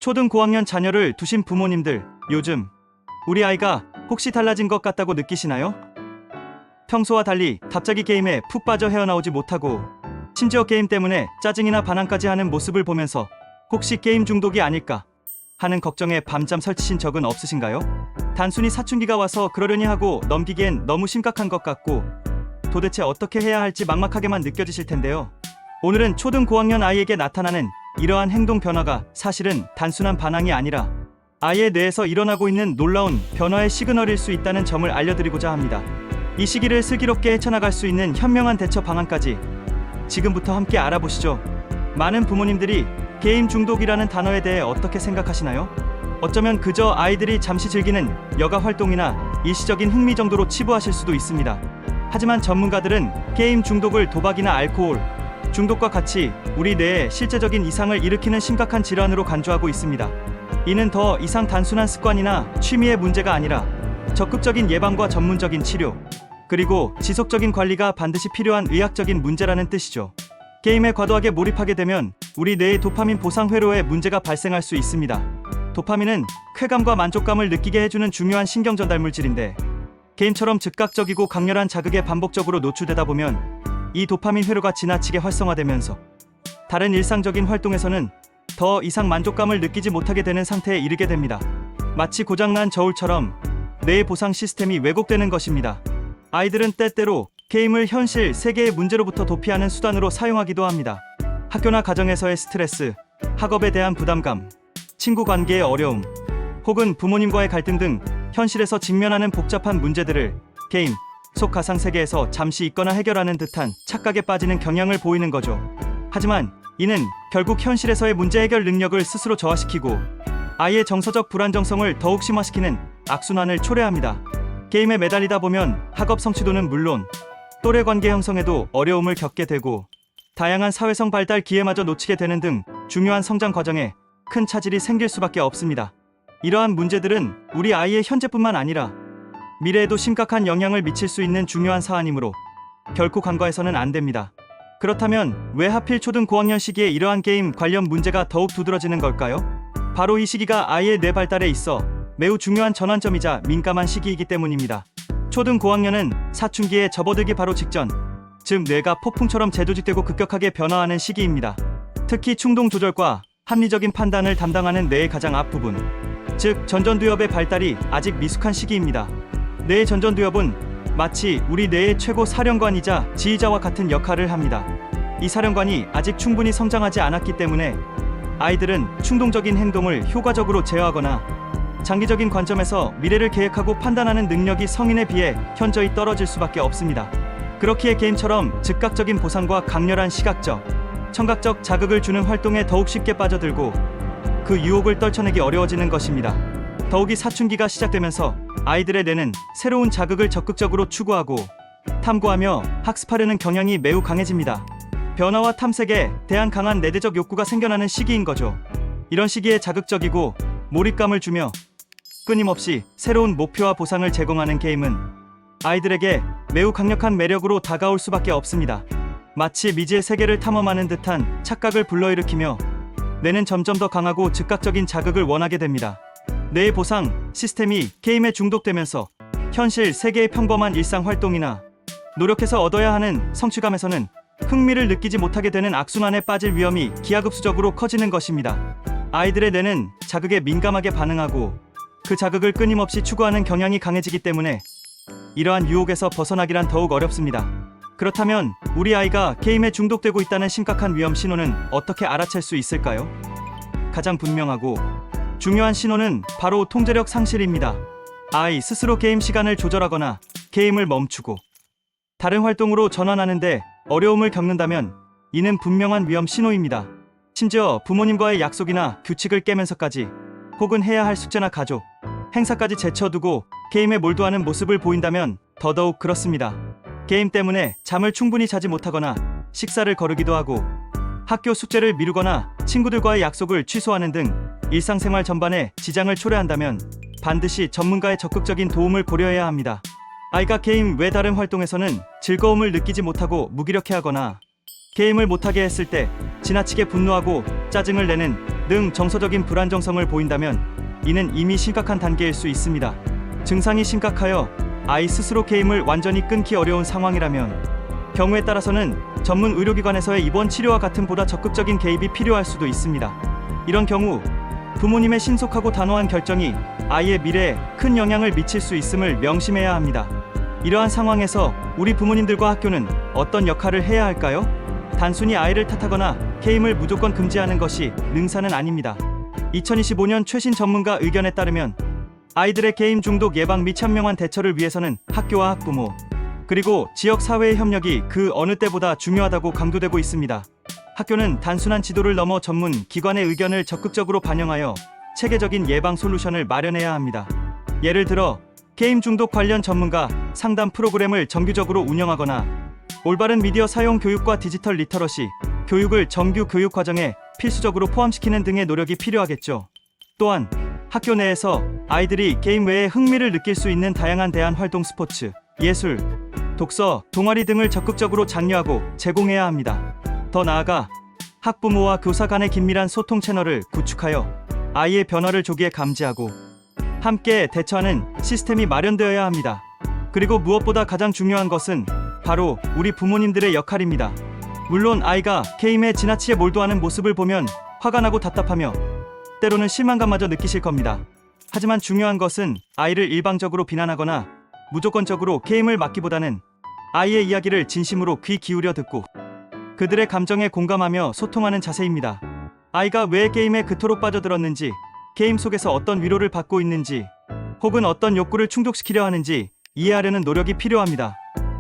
초등 고학년 자녀를 두신 부모님들, 요즘 우리 아이가 혹시 달라진 것 같다고 느끼시나요? 평소와 달리 갑자기 게임에 푹 빠져 헤어나오지 못하고 심지어 게임 때문에 짜증이나 반항까지 하는 모습을 보면서 혹시 게임 중독이 아닐까 하는 걱정에 밤잠 설치신 적은 없으신가요? 단순히 사춘기가 와서 그러려니 하고 넘기기엔 너무 심각한 것 같고 도대체 어떻게 해야 할지 막막하게만 느껴지실 텐데요. 오늘은 초등 고학년 아이에게 나타나는 이러한 행동 변화가 사실은 단순한 반항이 아니라 아이의 뇌에서 일어나고 있는 놀라운 변화의 시그널일 수 있다는 점을 알려드리고자 합니다. 이 시기를 슬기롭게 헤쳐나갈 수 있는 현명한 대처 방안까지 지금부터 함께 알아보시죠. 많은 부모님들이 게임 중독이라는 단어에 대해 어떻게 생각하시나요? 어쩌면 그저 아이들이 잠시 즐기는 여가 활동이나 일시적인 흥미 정도로 치부하실 수도 있습니다. 하지만 전문가들은 게임 중독을 도박이나 알코올 중독과 같이 우리 뇌에 실제적인 이상을 일으키는 심각한 질환으로 간주하고 있습니다. 이는 더 이상 단순한 습관이나 취미의 문제가 아니라 적극적인 예방과 전문적인 치료, 그리고 지속적인 관리가 반드시 필요한 의학적인 문제라는 뜻이죠. 게임에 과도하게 몰입하게 되면 우리 뇌의 도파민 보상 회로에 문제가 발생할 수 있습니다. 도파민은 쾌감과 만족감을 느끼게 해주는 중요한 신경 전달 물질인데 게임처럼 즉각적이고 강렬한 자극에 반복적으로 노출되다 보면 이 도파민 회로가 지나치게 활성화되면서 다른 일상적인 활동에서는 더 이상 만족감을 느끼지 못하게 되는 상태에 이르게 됩니다. 마치 고장난 저울처럼 뇌의 보상 시스템이 왜곡되는 것입니다. 아이들은 때때로 게임을 현실 세계의 문제로부터 도피하는 수단으로 사용하기도 합니다. 학교나 가정에서의 스트레스, 학업에 대한 부담감, 친구 관계의 어려움, 혹은 부모님과의 갈등 등 현실에서 직면하는 복잡한 문제들을 게임 속 가상 세계에서 잠시 있거나 해결하는 듯한 착각에 빠지는 경향을 보이는 거죠. 하지만 이는 결국 현실에서의 문제 해결 능력을 스스로 저하시키고 아이의 정서적 불안정성을 더욱 심화시키는 악순환을 초래합니다. 게임에 매달리다 보면 학업 성취도는 물론 또래 관계 형성에도 어려움을 겪게 되고 다양한 사회성 발달 기회마저 놓치게 되는 등 중요한 성장 과정에 큰 차질이 생길 수밖에 없습니다. 이러한 문제들은 우리 아이의 현재뿐만 아니라 미래에도 심각한 영향을 미칠 수 있는 중요한 사안이므로 결코 간과해서는 안 됩니다. 그렇다면 왜 하필 초등 고학년 시기에 이러한 게임 관련 문제가 더욱 두드러지는 걸까요? 바로 이 시기가 아이의 뇌 발달에 있어 매우 중요한 전환점이자 민감한 시기이기 때문입니다. 초등 고학년은 사춘기에 접어들기 바로 직전, 즉 뇌가 폭풍처럼 재조직되고 급격하게 변화하는 시기입니다. 특히 충동 조절과 합리적인 판단을 담당하는 뇌의 가장 앞부분, 즉 전전두엽의 발달이 아직 미숙한 시기입니다. 뇌의 전전두엽은 마치 우리 뇌의 최고 사령관이자 지휘자와 같은 역할을 합니다. 이 사령관이 아직 충분히 성장하지 않았기 때문에 아이들은 충동적인 행동을 효과적으로 제어하거나 장기적인 관점에서 미래를 계획하고 판단하는 능력이 성인에 비해 현저히 떨어질 수밖에 없습니다. 그렇기에 게임처럼 즉각적인 보상과 강렬한 시각적, 청각적 자극을 주는 활동에 더욱 쉽게 빠져들고 그 유혹을 떨쳐내기 어려워지는 것입니다. 더욱이 사춘기가 시작되면서 아이들의 뇌는 새로운 자극을 적극적으로 추구하고 탐구하며 학습하려는 경향이 매우 강해집니다. 변화와 탐색에 대한 강한 내재적 욕구가 생겨나는 시기인 거죠. 이런 시기에 자극적이고 몰입감을 주며 끊임없이 새로운 목표와 보상을 제공하는 게임은 아이들에게 매우 강력한 매력으로 다가올 수밖에 없습니다. 마치 미지의 세계를 탐험하는 듯한 착각을 불러일으키며 뇌는 점점 더 강하고 즉각적인 자극을 원하게 됩니다. 뇌의 보상 시스템이 게임에 중독되면서 현실 세계의 평범한 일상 활동이나 노력해서 얻어야 하는 성취감에서는 흥미를 느끼지 못하게 되는 악순환에 빠질 위험이 기하급수적으로 커지는 것입니다. 아이들의 뇌는 자극에 민감하게 반응하고 그 자극을 끊임없이 추구하는 경향이 강해지기 때문에 이러한 유혹에서 벗어나기란 더욱 어렵습니다. 그렇다면 우리 아이가 게임에 중독되고 있다는 심각한 위험 신호는 어떻게 알아챌 수 있을까요? 가장 분명하고 중요한 신호는 바로 통제력 상실입니다. 아이 스스로 게임 시간을 조절하거나 게임을 멈추고 다른 활동으로 전환하는데 어려움을 겪는다면 이는 분명한 위험 신호입니다. 심지어 부모님과의 약속이나 규칙을 깨면서까지 혹은 해야 할 숙제나 가족, 행사까지 제쳐두고 게임에 몰두하는 모습을 보인다면 더더욱 그렇습니다. 게임 때문에 잠을 충분히 자지 못하거나 식사를 거르기도 하고 학교 숙제를 미루거나 친구들과의 약속을 취소하는 등 일상생활 전반에 지장을 초래한다면 반드시 전문가의 적극적인 도움을 고려해야 합니다. 아이가 게임 외 다른 활동에서는 즐거움을 느끼지 못하고 무기력해하거나 게임을 못하게 했을 때 지나치게 분노하고 짜증을 내는 등 정서적인 불안정성을 보인다면 이는 이미 심각한 단계일 수 있습니다. 증상이 심각하여 아이 스스로 게임을 완전히 끊기 어려운 상황이라면 경우에 따라서는 전문 의료기관에서의 입원 치료와 같은 보다 적극적인 개입이 필요할 수도 있습니다. 이런 경우 부모님의 신속하고 단호한 결정이 아이의 미래에 큰 영향을 미칠 수 있음을 명심해야 합니다. 이러한 상황에서 우리 부모님들과 학교는 어떤 역할을 해야 할까요? 단순히 아이를 탓하거나 게임을 무조건 금지하는 것이 능사는 아닙니다. 2025년 최신 전문가 의견에 따르면 아이들의 게임 중독 예방 및 현명한 대처를 위해서는 학교와 학부모 그리고 지역 사회의 협력이 그 어느 때보다 중요하다고 강조되고 있습니다. 학교는 단순한 지도를 넘어 전문 기관의 의견을 적극적으로 반영하여 체계적인 예방 솔루션을 마련해야 합니다. 예를 들어 게임 중독 관련 전문가 상담 프로그램을 정기적으로 운영하거나 올바른 미디어 사용 교육과 디지털 리터러시 교육을 정규 교육 과정에 필수적으로 포함시키는 등의 노력이 필요하겠죠. 또한 학교 내에서 아이들이 게임 외에 흥미를 느낄 수 있는 다양한 대안 활동 스포츠, 예술, 독서, 동아리 등을 적극적으로 장려하고 제공해야 합니다. 더 나아가 학부모와 교사 간의 긴밀한 소통 채널을 구축하여 아이의 변화를 조기에 감지하고 함께 대처하는 시스템이 마련되어야 합니다. 그리고 무엇보다 가장 중요한 것은 바로 우리 부모님들의 역할입니다. 물론 아이가 게임에 지나치게 몰두하는 모습을 보면 화가 나고 답답하며 때로는 실망감마저 느끼실 겁니다. 하지만 중요한 것은 아이를 일방적으로 비난하거나 무조건적으로 게임을 막기보다는 아이의 이야기를 진심으로 귀 기울여 듣고 그들의 감정에 공감하며 소통하는 자세입니다. 아이가 왜 게임에 그토록 빠져들었는지, 게임 속에서 어떤 위로를 받고 있는지, 혹은 어떤 욕구를 충족시키려 하는지 이해하려는 노력이 필요합니다.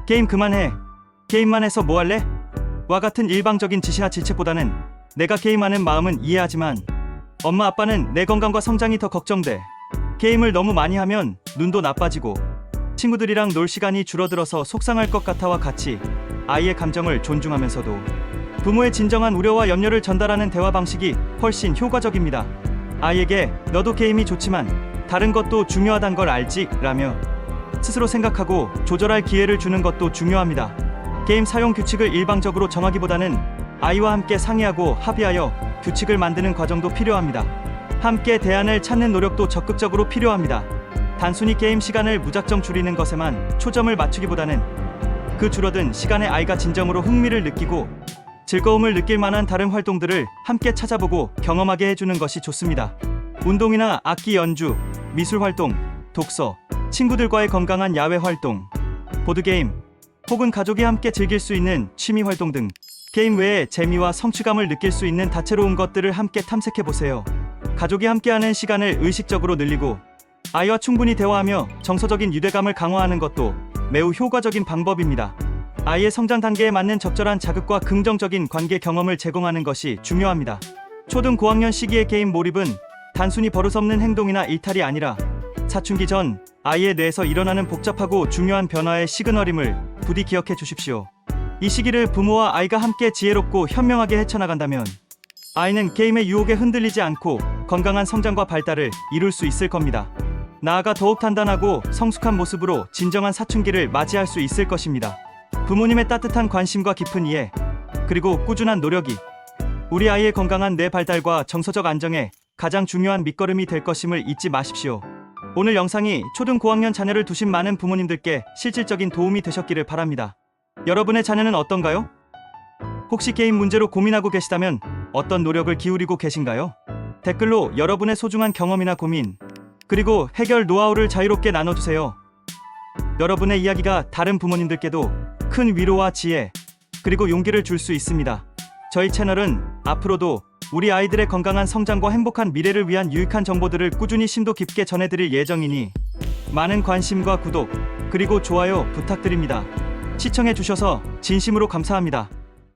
게임 그만해. 게임만 해서 뭐 할래? 와 같은 일방적인 지시나 질책보다는 내가 게임하는 마음은 이해하지만 엄마 아빠는 내 건강과 성장이 더 걱정돼. 게임을 너무 많이 하면 눈도 나빠지고 친구들이랑 놀 시간이 줄어들어서 속상할 것 같아와 같이 아이의 감정을 존중하면서도 부모의 진정한 우려와 염려를 전달하는 대화 방식이 훨씬 효과적입니다. 아이에게 너도 게임이 좋지만 다른 것도 중요하단 걸 알지? 라며 스스로 생각하고 조절할 기회를 주는 것도 중요합니다. 게임 사용 규칙을 일방적으로 정하기보다는 아이와 함께 상의하고 합의하여 규칙을 만드는 과정도 필요합니다. 함께 대안을 찾는 노력도 적극적으로 필요합니다. 단순히 게임 시간을 무작정 줄이는 것에만 초점을 맞추기보다는 그 줄어든 시간에 아이가 진정으로 흥미를 느끼고 즐거움을 느낄 만한 다른 활동들을 함께 찾아보고 경험하게 해주는 것이 좋습니다. 운동이나 악기 연주, 미술 활동, 독서, 친구들과의 건강한 야외 활동, 보드게임, 혹은 가족이 함께 즐길 수 있는 취미 활동 등 게임 외에 재미와 성취감을 느낄 수 있는 다채로운 것들을 함께 탐색해보세요. 가족이 함께하는 시간을 의식적으로 늘리고 아이와 충분히 대화하며 정서적인 유대감을 강화하는 것도 매우 효과적인 방법입니다. 아이의 성장 단계에 맞는 적절한 자극과 긍정적인 관계 경험을 제공하는 것이 중요합니다. 초등 고학년 시기의 게임 몰입은 단순히 버릇없는 행동이나 일탈이 아니라 사춘기 전 아이의 뇌에서 일어나는 복잡하고 중요한 변화의 시그널임을 부디 기억해 주십시오. 이 시기를 부모와 아이가 함께 지혜롭고 현명하게 헤쳐나간다면 아이는 게임의 유혹에 흔들리지 않고 건강한 성장과 발달을 이룰 수 있을 겁니다. 나아가 더욱 단단하고 성숙한 모습으로 진정한 사춘기를 맞이할 수 있을 것입니다. 부모님의 따뜻한 관심과 깊은 이해, 그리고 꾸준한 노력이 우리 아이의 건강한 뇌 발달과 정서적 안정에 가장 중요한 밑거름이 될 것임을 잊지 마십시오. 오늘 영상이 초등 고학년 자녀를 두신 많은 부모님들께 실질적인 도움이 되셨기를 바랍니다. 여러분의 자녀는 어떤가요? 혹시 게임 문제로 고민하고 계시다면 어떤 노력을 기울이고 계신가요? 댓글로 여러분의 소중한 경험이나 고민, 그리고 해결 노하우를 자유롭게 나눠주세요. 여러분의 이야기가 다른 부모님들께도 큰 위로와 지혜, 그리고 용기를 줄 수 있습니다. 저희 채널은 앞으로도 우리 아이들의 건강한 성장과 행복한 미래를 위한 유익한 정보들을 꾸준히 심도 깊게 전해드릴 예정이니 많은 관심과 구독, 그리고 좋아요 부탁드립니다. 시청해주셔서 진심으로 감사합니다.